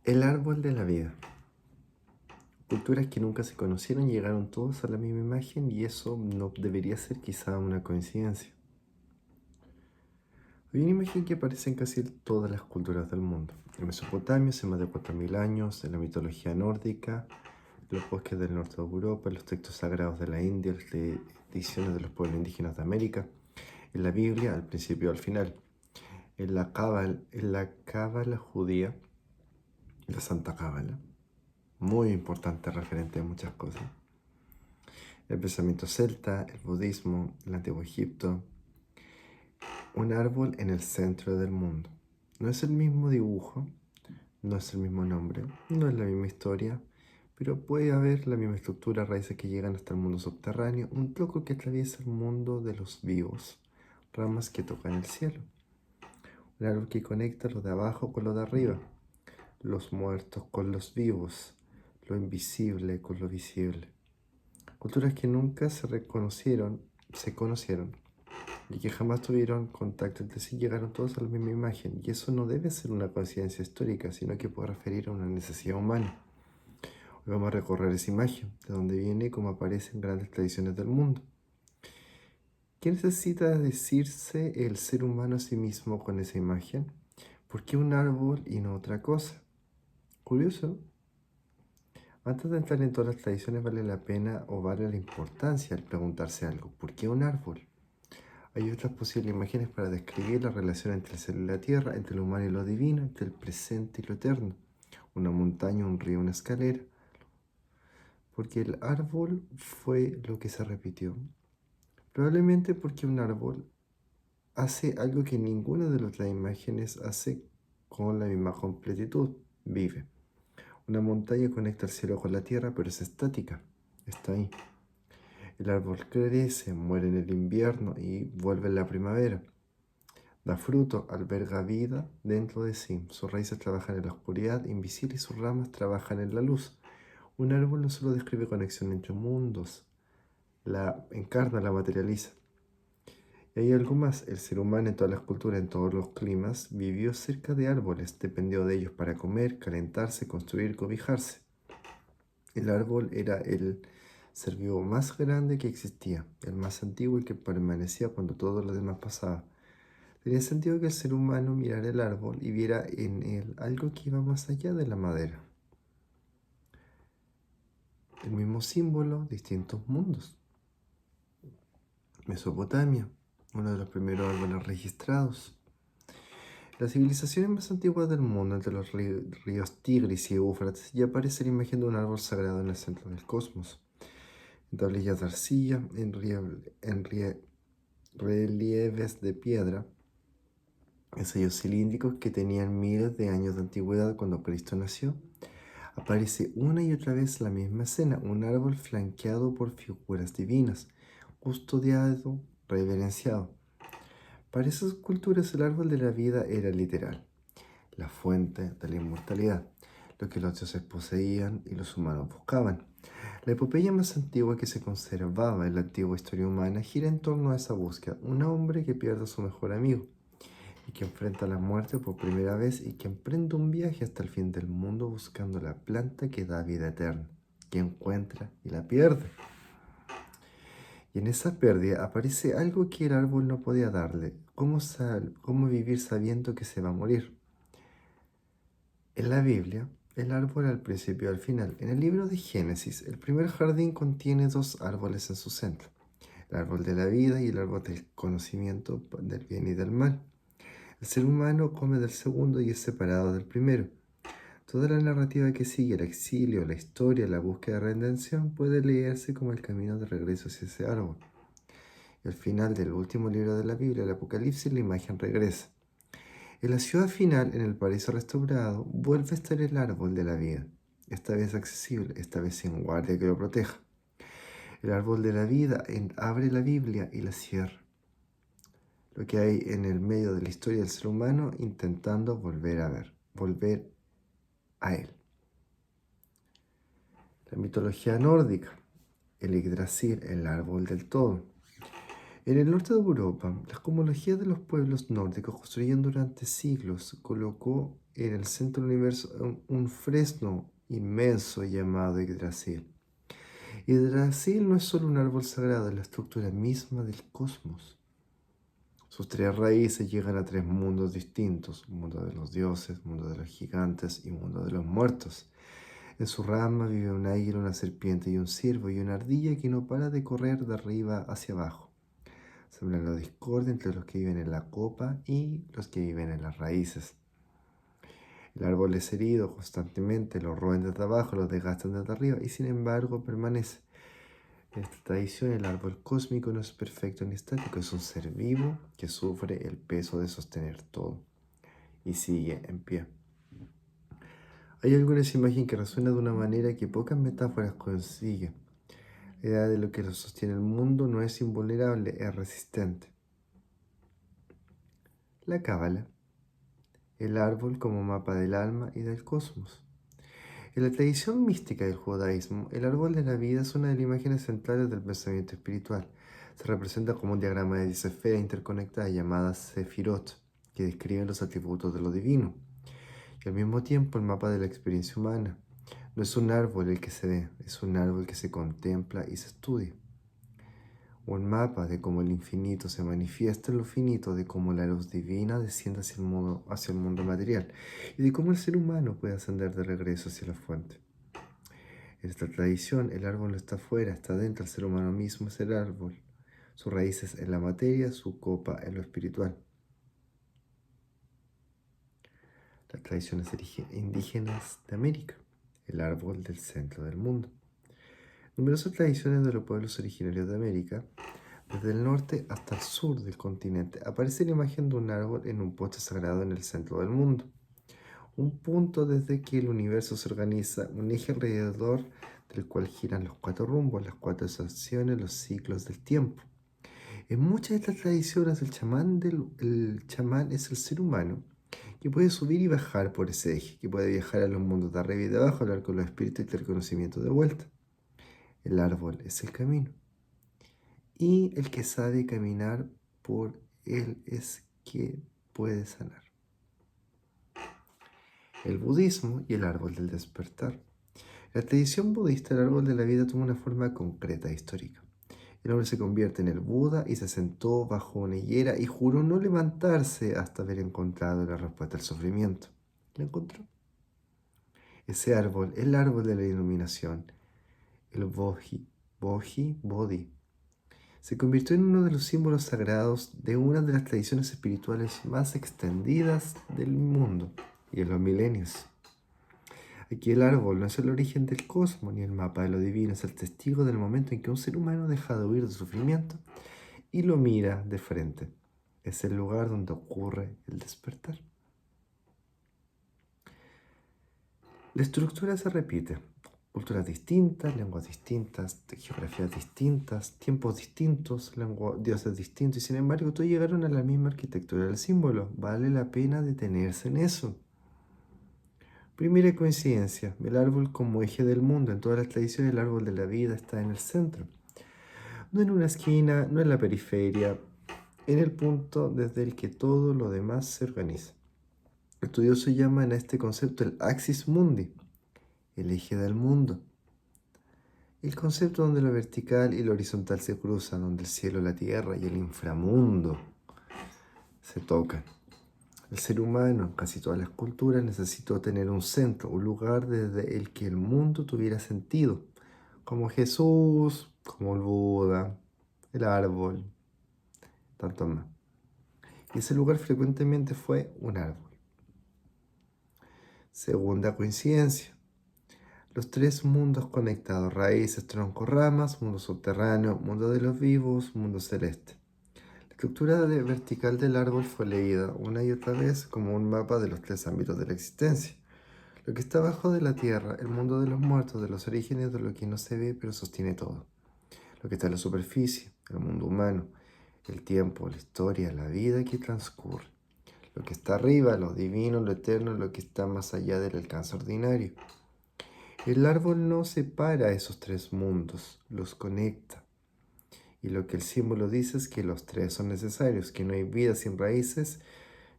El árbol de la vida. Culturas que nunca se conocieron llegaron todos a la misma imagen y eso no debería ser quizá una coincidencia. Hay una imagen que aparece en casi todas las culturas del mundo. En Mesopotamia hace más de 4.000 años, en la mitología nórdica, en los bosques del norte de Europa, en los textos sagrados de la India, las tradiciones de los pueblos indígenas de América, en la Biblia al principio y al final, en la cábala judía, la Santa Cábala, muy importante referente a muchas cosas. El pensamiento celta, el budismo, el antiguo Egipto. Un árbol en el centro del mundo. No es el mismo dibujo, no es el mismo nombre, no es la misma historia, pero puede haber la misma estructura, raíces que llegan hasta el mundo subterráneo, un tronco que atraviesa el mundo de los vivos, ramas que tocan el cielo. Un árbol que conecta lo de abajo con lo de arriba, los muertos con los vivos, lo invisible con lo visible. Culturas que nunca se conocieron y que jamás tuvieron contacto entre sí, llegaron todos a la misma imagen. Y eso no debe ser una coincidencia histórica, sino que puede referir a una necesidad humana. Hoy vamos a recorrer esa imagen, de dónde viene y cómo aparece en grandes tradiciones del mundo. ¿Qué necesita decirse el ser humano a sí mismo con esa imagen? ¿Por qué un árbol y no otra cosa? Curioso. Antes de entrar en todas las tradiciones, vale la pena o vale la importancia al preguntarse algo. ¿Por qué un árbol? Hay otras posibles imágenes para describir la relación entre el cielo y la tierra, entre lo humano y lo divino, entre el presente y lo eterno. Una montaña, un río, una escalera. Porque el árbol fue lo que se repitió. Probablemente porque un árbol hace algo que ninguna de las otras imágenes hace con la misma completitud. Vive. Una montaña conecta el cielo con la tierra, pero es estática. Está ahí. El árbol crece, muere en el invierno y vuelve en la primavera. Da fruto, alberga vida dentro de sí. Sus raíces trabajan en la oscuridad invisible y sus ramas trabajan en la luz. Un árbol no solo describe conexión entre mundos, la encarna, la materializa. Y hay algo más, el ser humano en todas las culturas, en todos los climas, vivió cerca de árboles, dependió de ellos para comer, calentarse, construir, cobijarse. El árbol era el ser vivo más grande que existía, el más antiguo y que permanecía cuando todo lo demás pasaba. Tenía sentido que el ser humano mirara el árbol y viera en él algo que iba más allá de la madera. El mismo símbolo, distintos mundos. Mesopotamia, uno de los primeros árboles registrados. Las civilizaciones más antiguas del mundo, entre los ríos Tigris y Éufrates, ya aparece la imagen de un árbol sagrado en el centro del cosmos. En tablillas de arcilla, relieves de piedra, en sellos cilíndricos que tenían miles de años de antigüedad cuando Cristo nació, aparece una y otra vez la misma escena, un árbol flanqueado por figuras divinas, custodiado, reverenciado. Para esas culturas el árbol de la vida era literal, la fuente de la inmortalidad, lo que los dioses poseían y los humanos buscaban. La epopeya más antigua que se conservaba en la antigua historia humana gira en torno a esa búsqueda, un hombre que pierde a su mejor amigo y que enfrenta la muerte por primera vez y que emprende un viaje hasta el fin del mundo buscando la planta que da vida eterna, que encuentra y la pierde. Y en esa pérdida aparece algo que el árbol no podía darle, cómo vivir sabiendo que se va a morir. En la Biblia, el árbol al principio y al final. En el libro de Génesis, el primer jardín contiene dos árboles en su centro, el árbol de la vida y el árbol del conocimiento del bien y del mal. El ser humano come del segundo y es separado del primero. Toda la narrativa que sigue, el exilio, la historia, la búsqueda de redención, puede leerse como el camino de regreso hacia ese árbol. Y al final del último libro de la Biblia, el Apocalipsis, la imagen regresa. En la ciudad final, en el paraíso restaurado, vuelve a estar el árbol de la vida, esta vez accesible, esta vez sin guardia que lo proteja. El árbol de la vida abre la Biblia y la cierra. Lo que hay en el medio de la historia del ser humano intentando volver a él. La mitología nórdica, el Yggdrasil, el árbol del todo. En el norte de Europa, las cosmologías de los pueblos nórdicos construyeron durante siglos colocó en el centro del universo un fresno inmenso llamado Yggdrasil. Yggdrasil no es solo un árbol sagrado, es la estructura misma del cosmos. Sus tres raíces llegan a tres mundos distintos: mundo de los dioses, mundo de los gigantes y mundo de los muertos. En su rama vive un águila, una serpiente y un ciervo, y una ardilla que no para de correr de arriba hacia abajo. Sembran la discordia entre los que viven en la copa y los que viven en las raíces. El árbol es herido constantemente, lo roen desde abajo, lo desgastan desde arriba, y sin embargo permanece. En esta tradición, el árbol cósmico no es perfecto ni estático, es un ser vivo que sufre el peso de sostener todo y sigue en pie. Hay algunas imágenes que resuenan de una manera que pocas metáforas consiguen. La idea de lo que lo sostiene el mundo no es invulnerable, es resistente. La cábala, el árbol como mapa del alma y del cosmos. En la tradición mística del judaísmo, el árbol de la vida es una de las imágenes centrales del pensamiento espiritual. Se representa como un diagrama de 10 esferas interconectadas llamadas sefirot, que describen los atributos de lo divino. Y al mismo tiempo el mapa de la experiencia humana. No es un árbol el que se ve, es un árbol que se contempla y se estudia. Un mapa de cómo el infinito se manifiesta en lo finito, de cómo la luz divina desciende hacia el mundo material y de cómo el ser humano puede ascender de regreso hacia la fuente. En esta tradición, el árbol no está afuera, está dentro. El ser humano mismo es el árbol. Sus raíces en la materia, su copa en lo espiritual. Las tradiciones indígenas de América, el árbol del centro del mundo. Numerosas tradiciones de los pueblos originarios de América, desde el norte hasta el sur del continente, aparece la imagen de un árbol en un poste sagrado en el centro del mundo. Un punto desde que el universo se organiza, un eje alrededor del cual giran los cuatro rumbos, las cuatro estaciones, los ciclos del tiempo. En muchas de estas tradiciones, el chamán es el ser humano que puede subir y bajar por ese eje, que puede viajar a los mundos de arriba y de abajo, hablar con los espíritus y tener conocimiento de vuelta. El árbol es el camino. Y el que sabe caminar por él es que puede sanar. El budismo y el árbol del despertar. En la tradición budista, el árbol de la vida toma una forma concreta e histórica. El hombre se convierte en el Buda y se sentó bajo una higuera y juró no levantarse hasta haber encontrado la respuesta al sufrimiento. ¿La encontró? Ese árbol, el árbol de la iluminación, el Bodhi, se convirtió en uno de los símbolos sagrados de una de las tradiciones espirituales más extendidas del mundo y en los milenios. Aquí el árbol no es el origen del cosmos ni el mapa de lo divino, es el testigo del momento en que un ser humano deja de huir del sufrimiento y lo mira de frente. Es el lugar donde ocurre el despertar. La estructura se repite. Culturas distintas, lenguas distintas, geografías distintas, tiempos distintos, dioses distintos, y sin embargo todos llegaron a la misma arquitectura del símbolo. Vale la pena detenerse en eso. Primera coincidencia, el árbol como eje del mundo. En todas las tradiciones el árbol de la vida está en el centro. No en una esquina, no en la periferia, en el punto desde el que todo lo demás se organiza. El estudioso llama a este concepto el axis mundi, el eje del mundo. El concepto donde lo vertical y lo horizontal se cruzan, donde el cielo, la tierra y el inframundo se tocan. El ser humano, casi todas las culturas, necesitó tener un centro, un lugar desde el que el mundo tuviera sentido, como Jesús, como el Buda, el árbol, tanto más. Y ese lugar frecuentemente fue un árbol. Segunda coincidencia. Los tres mundos conectados: raíces, troncos, ramas, mundo subterráneo, mundo de los vivos, mundo celeste. La estructura vertical del árbol fue leída una y otra vez como un mapa de los tres ámbitos de la existencia. Lo que está abajo de la tierra, el mundo de los muertos, de los orígenes, de lo que no se ve pero sostiene todo. Lo que está en la superficie, el mundo humano, el tiempo, la historia, la vida que transcurre. Lo que está arriba, lo divino, lo eterno, lo que está más allá del alcance ordinario. El árbol no separa esos tres mundos, los conecta. Y lo que el símbolo dice es que los tres son necesarios, que no hay vida sin raíces,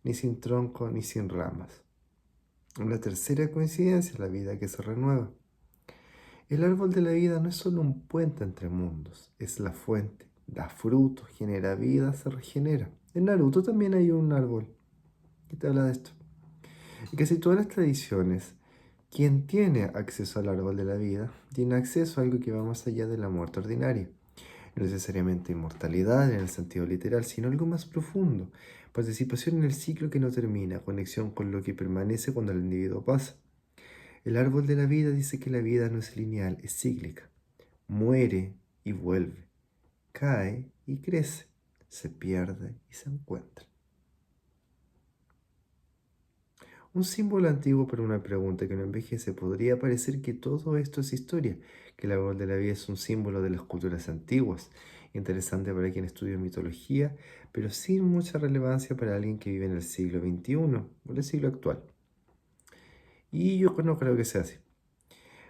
ni sin tronco, ni sin ramas. Una tercera coincidencia es la vida que se renueva. El árbol de la vida no es solo un puente entre mundos, es la fuente. Da fruto, genera vida, se regenera. En Naruto también hay un árbol que te habla de esto. Y casi todas las tradiciones, quien tiene acceso al árbol de la vida, tiene acceso a algo que va más allá de la muerte ordinaria. No necesariamente inmortalidad en el sentido literal, sino algo más profundo. Participación en el ciclo que no termina, conexión con lo que permanece cuando el individuo pasa. El árbol de la vida dice que la vida no es lineal, es cíclica. Muere y vuelve, cae y crece, se pierde y se encuentra. Un símbolo antiguo para una pregunta que no envejece. Podría parecer que todo esto es historia, que el árbol de la vida es un símbolo de las culturas antiguas, interesante para quien estudia mitología, pero sin mucha relevancia para alguien que vive en el siglo XXI o el siglo actual. Y yo no creo que sea así.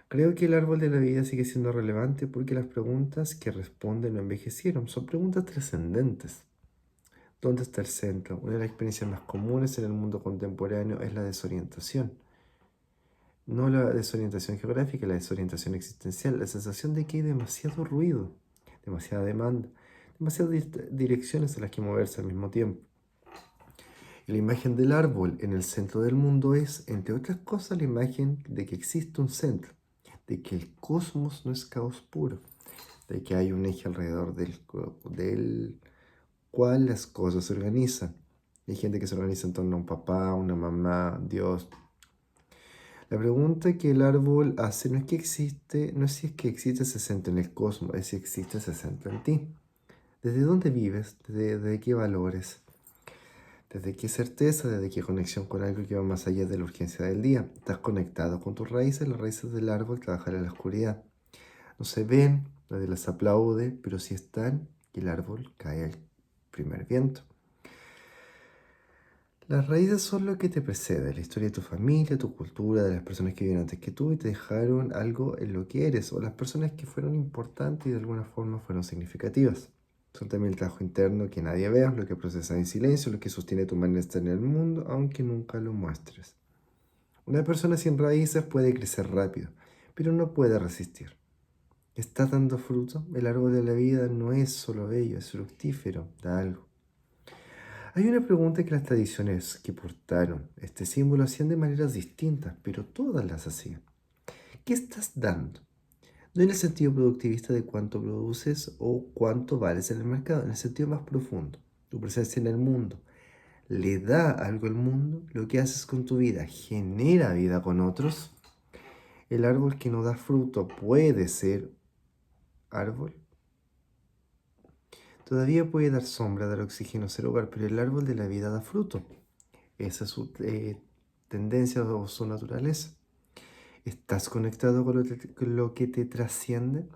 Creo que el árbol de la vida sigue siendo relevante porque las preguntas que responden no envejecieron, son preguntas trascendentes. ¿Dónde está el centro? Una de las experiencias más comunes en el mundo contemporáneo es la desorientación. No la desorientación geográfica, la desorientación existencial, la sensación de que hay demasiado ruido, demasiada demanda, demasiadas direcciones a las que moverse al mismo tiempo. Y la imagen del árbol en el centro del mundo es, entre otras cosas, la imagen de que existe un centro, de que el cosmos no es caos puro, de que hay un eje alrededor del cual las cosas se organizan. Hay gente que se organiza en torno a un papá, una mamá, Dios. La pregunta que el árbol hace no es que existe, no es si es que existe ese centro en el cosmos, es si existe ese centro en ti. ¿Desde dónde vives? ¿Desde qué valores? ¿Desde qué certeza? ¿Desde qué conexión con algo que va más allá de la urgencia del día? ¿Estás conectado con tus raíces? Las raíces del árbol trabajan en la oscuridad. No se ven, nadie las aplaude, pero sí están y el árbol cae al primer viento. Las raíces son lo que te precede, la historia de tu familia, tu cultura, de las personas que viven antes que tú y te dejaron algo en lo que eres, o las personas que fueron importantes y de alguna forma fueron significativas. Son también el trabajo interno que nadie vea, lo que procesas en silencio, lo que sostiene tu manera de estar en el mundo, aunque nunca lo muestres. Una persona sin raíces puede crecer rápido, pero no puede resistir. ¿Está dando fruto? El árbol de la vida no es solo bello, es fructífero, da algo. Hay una pregunta que las tradiciones que portaron este símbolo hacían de maneras distintas, pero todas las hacían. ¿Qué estás dando? No en el sentido productivista de cuánto produces o cuánto vales en el mercado, en el sentido más profundo. Tu presencia en el mundo le da algo al mundo, lo que haces con tu vida genera vida con otros. El árbol que no da fruto puede ser árbol. Todavía puede dar sombra, dar oxígeno, ser hogar, pero el árbol de la vida da fruto. Esa es su tendencia o su naturaleza. ¿Estás conectado con lo que te trasciende?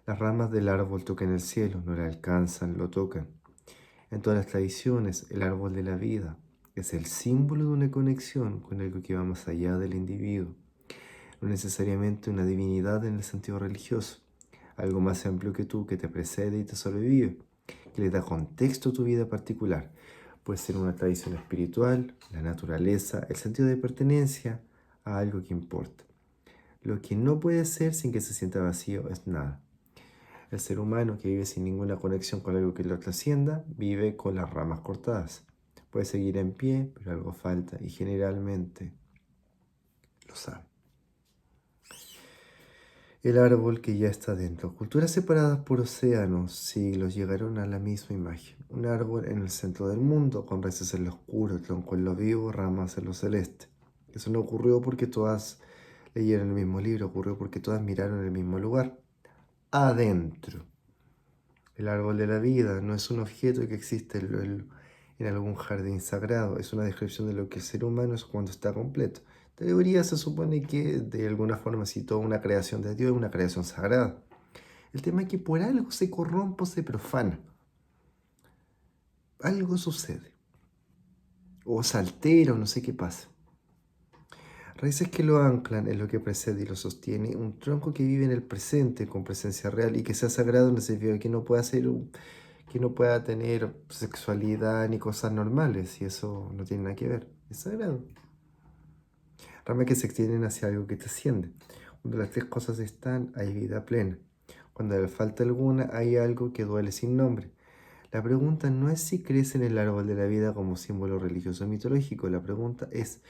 Las ramas del árbol tocan el cielo, no lo alcanzan, lo tocan. En todas las tradiciones, el árbol de la vida es el símbolo de una conexión con algo que va más allá del individuo. No necesariamente una divinidad en el sentido religioso, algo más amplio que tú, que te precede y te sobrevive, que le da contexto a tu vida particular. Puede ser una tradición espiritual, la naturaleza, el sentido de pertenencia a algo que importa. Lo que no puede ser sin que se sienta vacío es nada. El ser humano que vive sin ninguna conexión con algo que lo trascienda, vive con las ramas cortadas. Puede seguir en pie, pero algo falta y generalmente lo sabe. El árbol que ya está dentro. Culturas separadas por océanos, siglos, llegaron a la misma imagen. Un árbol en el centro del mundo, con raíces en lo oscuro, tronco en lo vivo, ramas en lo celeste. Eso no ocurrió porque todas leyeron el mismo libro, ocurrió porque todas miraron el mismo lugar. Adentro. El árbol de la vida no es un objeto que existe en algún jardín sagrado, es una descripción de lo que el ser humano es cuando está completo. En teoría se supone que de alguna forma si toda una creación de Dios es una creación sagrada. El tema es que por algo se corrompe o se profana. Algo sucede. O se altera o no sé qué pasa. Raíces que lo anclan en lo que precede y lo sostiene. Un tronco que vive en el presente con presencia real y que sea sagrado en el sentido de que no pueda ser que no pueda tener sexualidad ni cosas normales, y eso no tiene nada que ver, es sagrado. Ramas que se extienden hacia algo que te asciende. Cuando las tres cosas están, hay vida plena. Cuando le falta alguna, hay algo que duele sin nombre. La pregunta no es si crees en el árbol de la vida como símbolo religioso o mitológico. La pregunta es,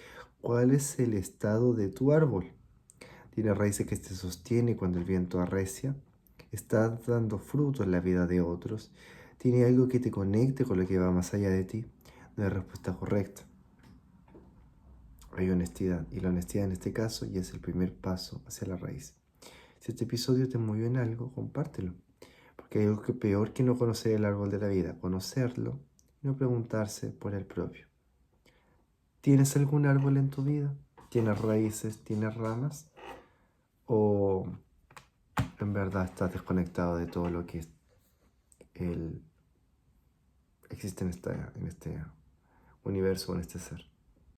¿cuál es el estado de tu árbol? ¿Tiene raíces que te sostiene cuando el viento arrecia? ¿Estás dando fruto en la vida de otros? ¿Tiene algo que te conecte con lo que va más allá de ti? No hay respuesta correcta. Hay honestidad, y la honestidad en este caso ya es el primer paso hacia la raíz. Si este episodio te movió en algo, compártelo. Porque hay algo que peor que no conocer el árbol de la vida, conocerlo y no preguntarse por el propio. ¿Tienes algún árbol en tu vida? ¿Tienes raíces? ¿Tienes ramas? ¿O en verdad estás desconectado de todo lo que existe en este universo, en este ser?